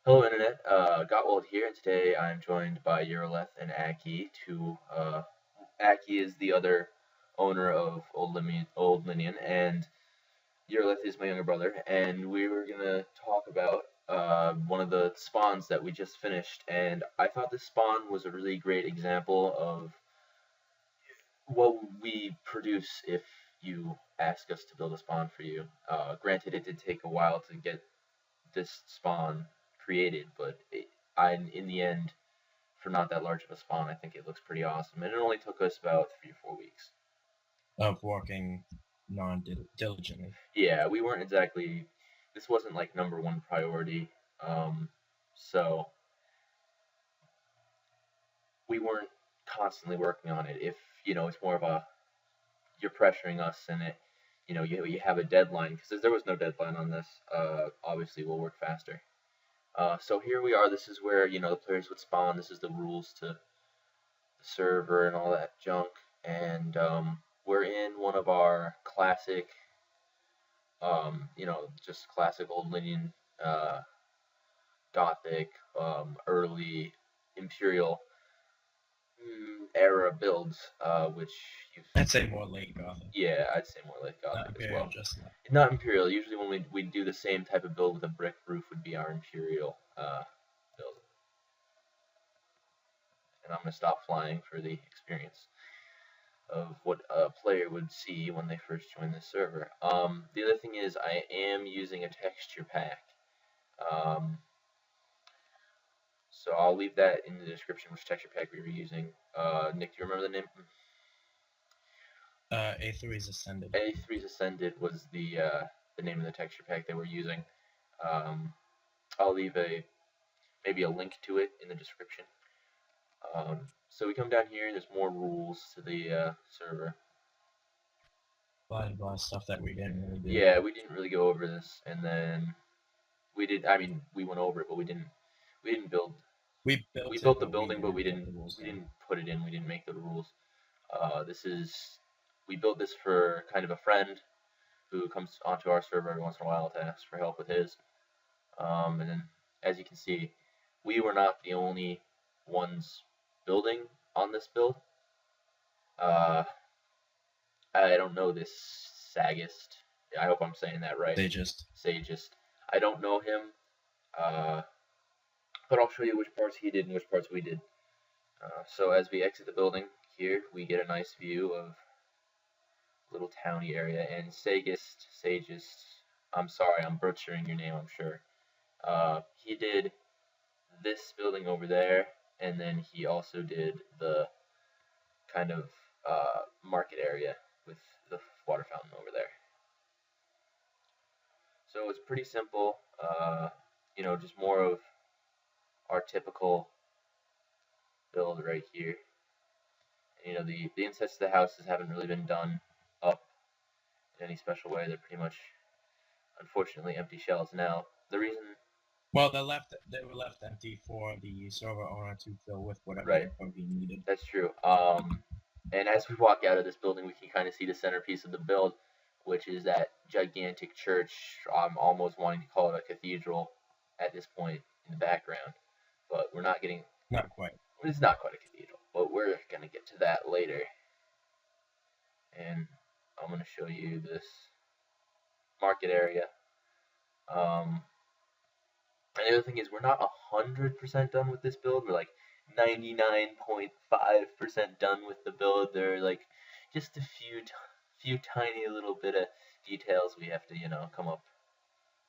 Hello, Internet. Gottwald here, and today I'm joined by Euroleth and Aki. Aki is the other owner of Old Linian, and Euroleth is my younger brother. And we were gonna talk about one of the spawns that we just finished, and I thought this spawn was a really great example of what we produce if you ask us to build a spawn for you. Granted, it did take a while to get this spawn created, but in the end, for not that large of a spawn, I think it looks pretty awesome. And it only took us about 3 or 4 weeks. Of working non-diligently. Yeah, we weren't exactly. This wasn't like number one priority, so we weren't constantly working on it. If it's more of a you're pressuring us, and you have a deadline because there was no deadline on this. Obviously, we'll work faster. So here we are. This is where the players would spawn. This is the rules to the server and all that junk. And we're in one of our classic, just classic old Linian, Gothic, early Imperial era builds, which I'd say more late Gothic. Yeah, I'd say more like Gothic as well. Just Not Imperial. Usually when we do the same type of build with a brick roof would be our Imperial build. And I'm going to stop flying for the experience of what a player would see when they first join the server. The other thing is I am using a texture pack. So I'll leave that in the description, which texture pack we were using. Nick, do you remember the name? A3's Ascended. A3's Ascended was the name of the texture pack they were using. I'll leave maybe a link to it in the description. So we come down here, and there's more rules to the server. Blah blah stuff that we didn't really do. Yeah, we didn't really go over this, and then we did. I mean, we went over it, but we didn't build. We built the building, but we didn't put it in. We didn't make the rules. We built this for kind of a friend who comes onto our server every once in a while to ask for help with his. And then, as you can see, we were not the only ones building on this build. I don't know this Sagist. I hope I'm saying that right. Sagist. I don't know him. But I'll show you which parts he did and which parts we did. So as we exit the building here, we get a nice view of little towny area, and Sagist, I'm sorry, I'm butchering your name, I'm sure. He did this building over there, and then he also did the kind of market area with the water fountain over there. So it's pretty simple, just more of our typical build right here. And, the insides of the houses haven't really been done up in any special way. They're pretty much, unfortunately, empty shells now. The reason... Well, they were left empty for the server owner to fill with whatever he needed. That's true. And as we walk out of this building, we can kind of see the centerpiece of the build, which is that gigantic church. I'm almost wanting to call it a cathedral at this point in the background, but we're not getting... Not quite. It's not quite a cathedral, but we're going to get to that later. And I'm going to show you this market area. And the other thing is, we're not 100% done with this build. We're like 99.5% done with the build. There are like just a few tiny little bit of details we have to, come up,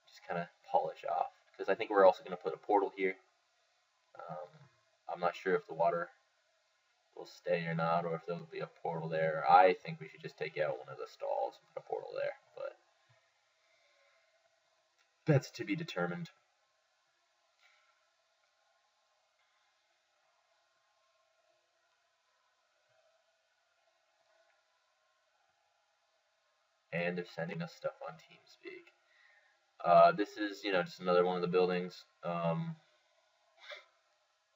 just kind of polish off. Because I think we're also going to put a portal here. I'm not sure if the water will stay or not, or if there will be a portal there. I think we should just take out one of the stalls and put a portal there, but that's to be determined. And they're sending us stuff on TeamSpeak. This is, just another one of the buildings.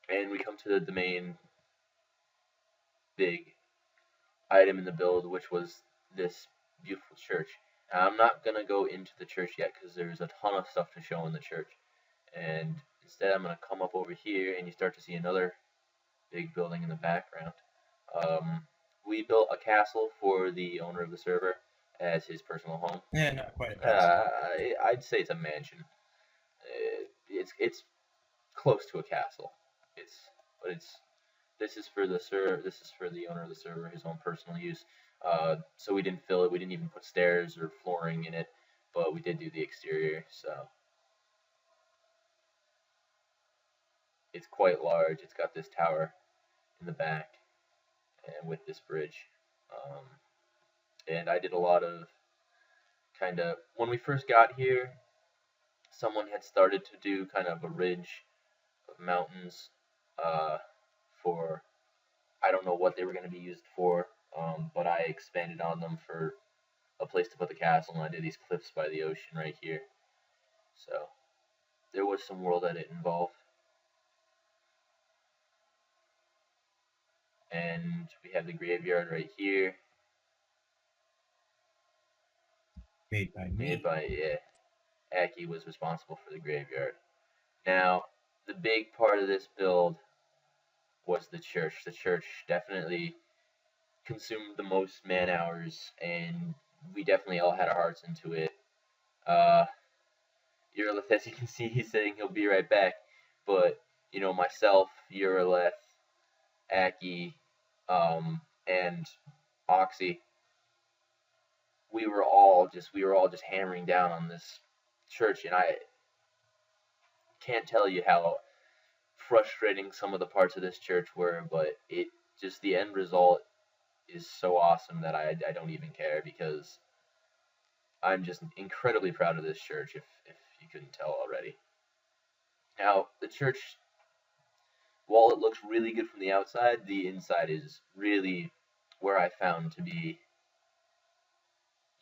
And we come to the main big item in the build, which was this beautiful church. Now, I'm not going to go into the church yet because there's a ton of stuff to show in the church. And Instead, I'm going to come up over here, and you start to see another big building in the background. We built a castle for the owner of the server as his personal home. Yeah, not quite a castle. I'd say it's a mansion. It's close to a castle. It's this is for the This is for the owner of the server, his own personal use. So we didn't fill it. We didn't even put stairs or flooring in it, but we did do the exterior. So it's quite large. It's got this tower in the back, and with this bridge. Um, and I did a lot of when we first got here, someone had started to do kind of a ridge of mountains uh, for I don't know what they were going to be used for, but I expanded on them for a place to put the castle, and I did these cliffs by the ocean right here. So there was some world edit involved. And we have the graveyard right here. Made by me. Made by, yeah. Aki was responsible for the graveyard. Now, the big part of this build was the church. The church definitely consumed the most man hours, and we definitely all had our hearts into it. Eurolith, as you can see, he's saying he'll be right back. But, myself, Eurolith, Aki, and Oxy, we were all just hammering down on this church, and I can't tell you how frustrating some of the parts of this church were, but the end result is so awesome that I don't even care, because I'm just incredibly proud of this church, if you couldn't tell already. Now, the church, while it looks really good from the outside, the inside is really where I found to be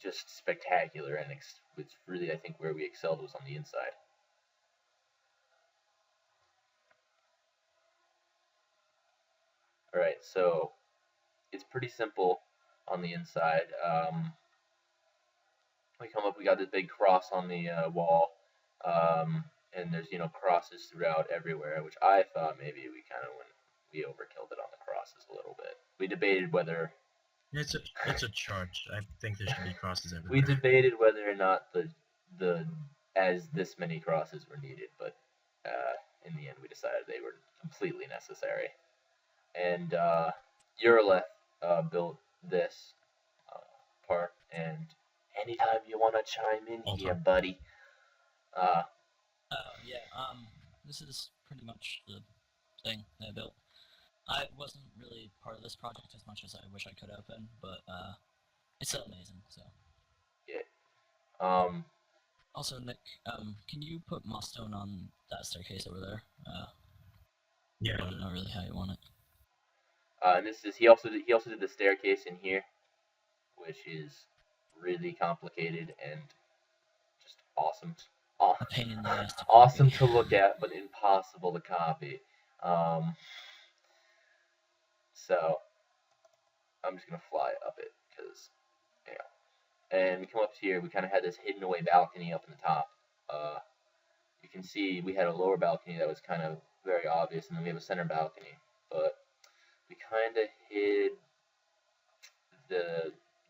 just spectacular, and it's really, I think, where we excelled was on the inside. All right, so it's pretty simple on the inside. We come up, we got this big cross on the wall, and there's crosses throughout everywhere, which I thought maybe we overkilled it on the crosses a little bit. We debated whether it's a church. I think there should be crosses everywhere. We debated whether or not the as this many crosses were needed, but in the end we decided they were completely necessary. And Eurolith built this part, and anytime you want to chime in here, buddy. This is pretty much the thing I built. I wasn't really part of this project as much as I wish I could have been, but it's still amazing. So. Yeah. Also, Nick, can you put moss stone on that staircase over there? Yeah. I don't know really how you want it. And he also did the staircase in here, which is really complicated and just awesome. A pain in the ass to copy. Awesome to look at, but impossible to copy. So I'm just gonna fly up it, because and we come up here, we kind of had this hidden away balcony up in the top. You can see we had a lower balcony that was kind of very obvious, and then we have a center balcony, but we kind of hid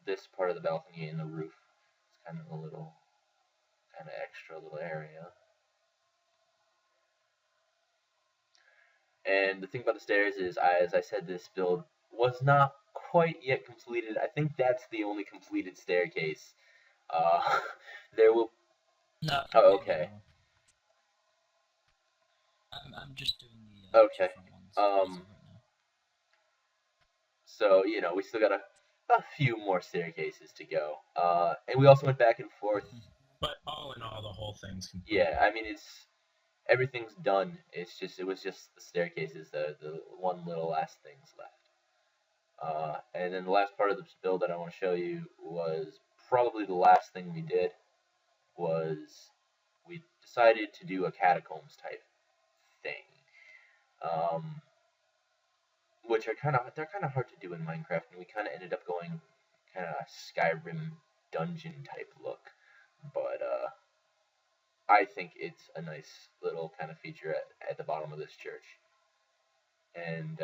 this part of the balcony in the roof. It's kind of a little extra little area. And the thing about the stairs is, as I said, this build was not quite yet completed. I think that's the only completed staircase. There will. No. Oh, okay. I'm just doing the okay. Ones So we still got a few more staircases to go. And we also went back and forth. But all in all, the whole thing's complete. Yeah, I mean everything's it was just the staircases, the one little last things left. And then the last part of this build that I want to show you was probably the last thing we did. Was we decided to do a catacombs type thing, which they're kind of hard to do in Minecraft, and we kind of ended up going kind of Skyrim dungeon type look, but I think it's a nice little kind of feature at the bottom of this church. And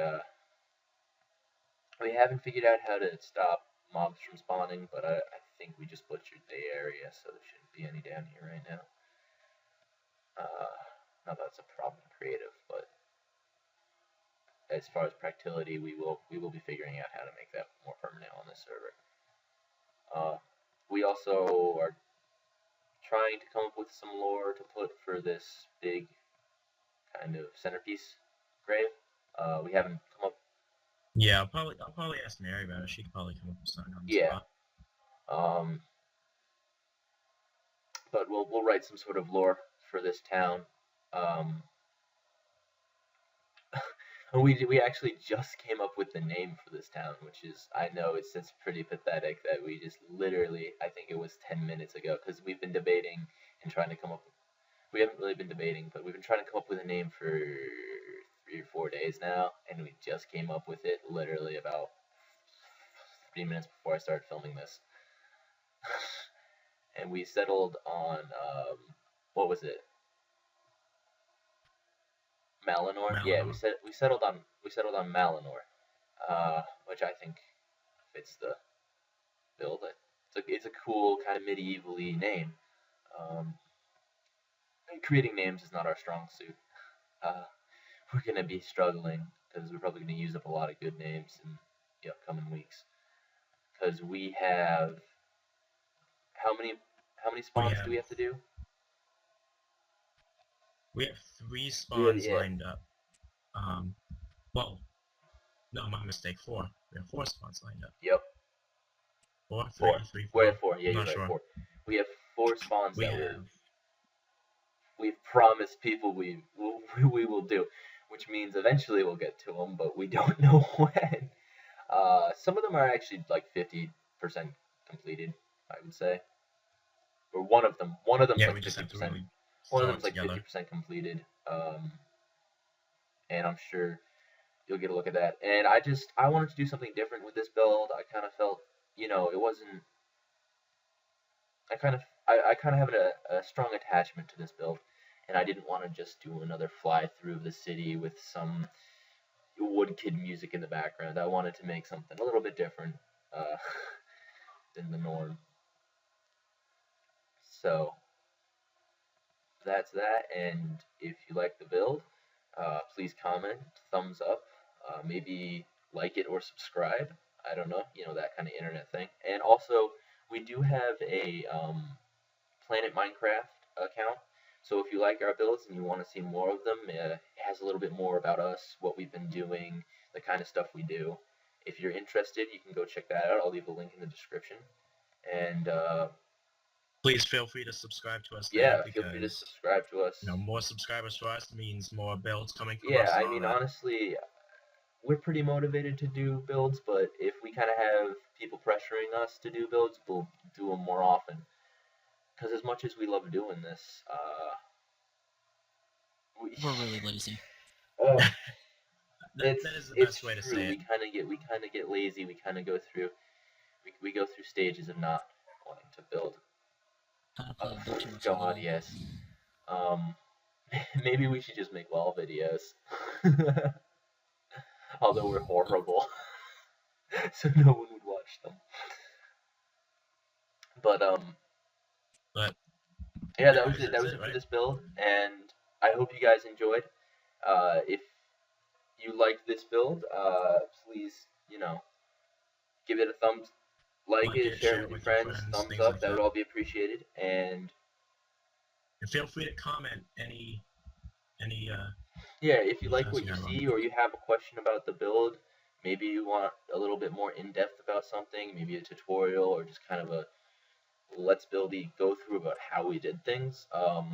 we haven't figured out how to stop mobs from spawning, but I think we just butchered the area, so there shouldn't be any down here right now. Not that it's a problem creative, but as far as practicality, we will be figuring out how to make that more permanent on this server. We also are trying to come up with some lore to put for this big kind of centerpiece grave. We haven't come up. Yeah, I'll probably ask Mary about it. She could probably come up with something on the spot. But we'll write some sort of lore for this town. We actually just came up with the name for this town, which is, I know it's pretty pathetic that we just literally, I think it was 10 minutes ago, because we've been debating and trying to come up. We haven't really been debating, but we've been trying to come up with a name for 3 or 4 days now, and we just came up with it literally about 3 minutes before I started filming this. And we settled on what was it? Malanor. Yeah, we settled on Malanor, which I think fits the build. It's a cool kind of medieval-y name. Creating names is not our strong suit. We're gonna be struggling because we're probably gonna use up a lot of good names in the upcoming weeks. Because we have how many spawns do we have to do? We have 3 spawns lined up. Well, no, my mistake. 4. We have 4 spawns lined up. Yep. 4. We have 4. Yeah, you're right. 4. We have 4 spawns we've promised people we will do, which means eventually we'll get to them, but we don't know when. Some of them are actually like 50% completed, I would say. Or one of them. One of them's like 50%. One of them's like 50% completed. And I'm sure you'll get a look at that. And I wanted to do something different with this build. I kind of felt, it wasn't. I kind of have a strong attachment to this build, and I didn't want to just do another fly through of the city with some woodkid music in the background. I wanted to make something a little bit different than the norm. So that's that, and if you like the build, please comment, thumbs up, maybe like it or subscribe. I don't know, that kind of internet thing. And also, we do have a Planet Minecraft account, so if you like our builds and you want to see more of them, it has a little bit more about us, what we've been doing, the kind of stuff we do. If you're interested, you can go check that out. I'll leave a link in the description. And please feel free to subscribe to us. Yeah, feel free to subscribe to us. More subscribers for us means more builds coming from us. Yeah, I mean, honestly, we're pretty motivated to do builds, but if we kind of have people pressuring us to do builds, we'll do them more often. Because as much as we love doing this, we're really lazy. That is the best way to say it. We kind of get lazy. We kind of go through stages of not wanting to build. God, yes. Maybe we should just make wall videos. Although we're horrible, so no one would watch them. But yeah, that was it. That was it for this build, and I hope you guys enjoyed. If you liked this build, please, give it a thumbs, like it, share it with your friends, thumbs up. That would all be appreciated. And feel free to comment any. Yeah, if you like what you see, or you have a question about the build, maybe you want a little bit more in-depth about something, maybe a tutorial, or just kind of a let's buildy go through about how we did things. We're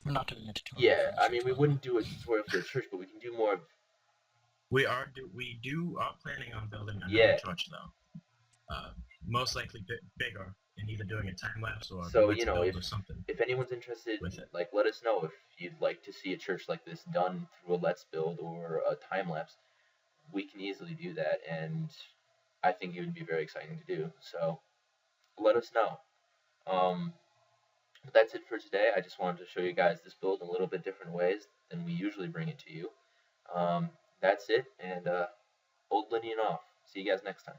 not doing a tutorial. Yeah, I mean, we wouldn't do a tutorial for the church, but we can do more. We are planning on building another church though. Most likely bigger, and either doing a time lapse or if anyone's interested, let us know if you'd like to see a church like this done through a let's build or a time lapse. We can easily do that, and I think it would be very exciting to do. So let us know. But that's it for today. I just wanted to show you guys this build in a little bit different ways than we usually bring it to you. That's it, and Old Linian off. See you guys next time.